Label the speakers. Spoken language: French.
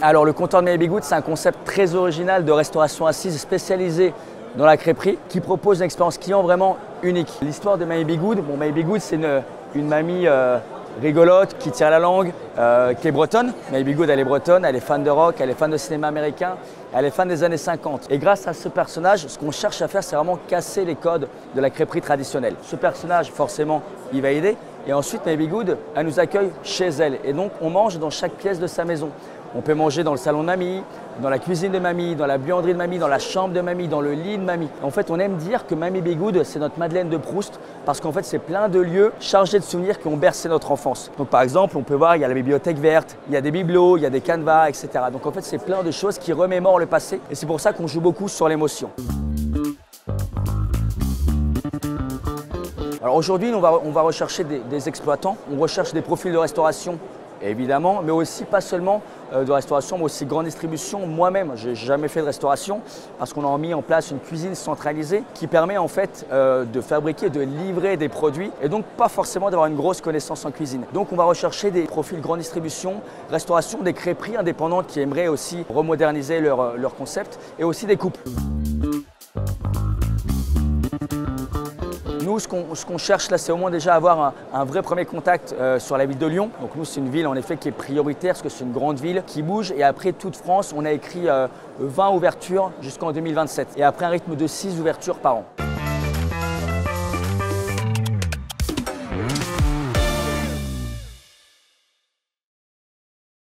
Speaker 1: Alors le comptoir de Miami Be Good, c'est un concept très original de restauration assise spécialisé dans la crêperie qui propose une expérience client vraiment unique. L'histoire de Miami Be Good, Miami Be Good c'est une mamie rigolote qui tire la langue, qui est bretonne. Miami Be Good, elle est bretonne, elle est fan de rock, elle est fan de cinéma américain, elle est fan des années 50. Et grâce à ce personnage, ce qu'on cherche à faire, c'est vraiment casser les codes de la crêperie traditionnelle. Ce personnage, forcément, il va aider. Et ensuite, Miami Be Good, elle nous accueille chez elle. Et donc, on mange dans chaque pièce de sa maison. On peut manger dans le salon de mamie, dans la cuisine de mamie, dans la buanderie de mamie, dans la chambre de mamie, dans le lit de mamie. En fait, on aime dire que Miami Be Good, c'est notre Madeleine de Proust parce qu'en fait, c'est plein de lieux chargés de souvenirs qui ont bercé notre enfance. Donc par exemple, on peut voir, il y a la bibliothèque verte, il y a des bibelots, il y a des canevas, etc. Donc en fait, c'est plein de choses qui remémorent le passé et c'est pour ça qu'on joue beaucoup sur l'émotion. Alors aujourd'hui, on va rechercher des exploitants, on recherche des profils de restauration évidemment, mais aussi pas seulement de restauration, mais aussi grande distribution. Moi-même, je n'ai jamais fait de restauration parce qu'on a mis en place une cuisine centralisée qui permet en fait de fabriquer, de livrer des produits et donc pas forcément d'avoir une grosse connaissance en cuisine. Donc on va rechercher des profils grande distribution, restauration, des crêperies indépendantes qui aimeraient aussi remoderniser leur concept et aussi des couples. Nous, ce qu'on cherche là, c'est au moins déjà avoir un vrai premier contact sur la ville de Lyon. Donc nous, c'est une ville en effet qui est prioritaire parce que c'est une grande ville qui bouge. Et après toute France, on a écrit 20 ouvertures jusqu'en 2027. Et après un rythme de 6 ouvertures par an.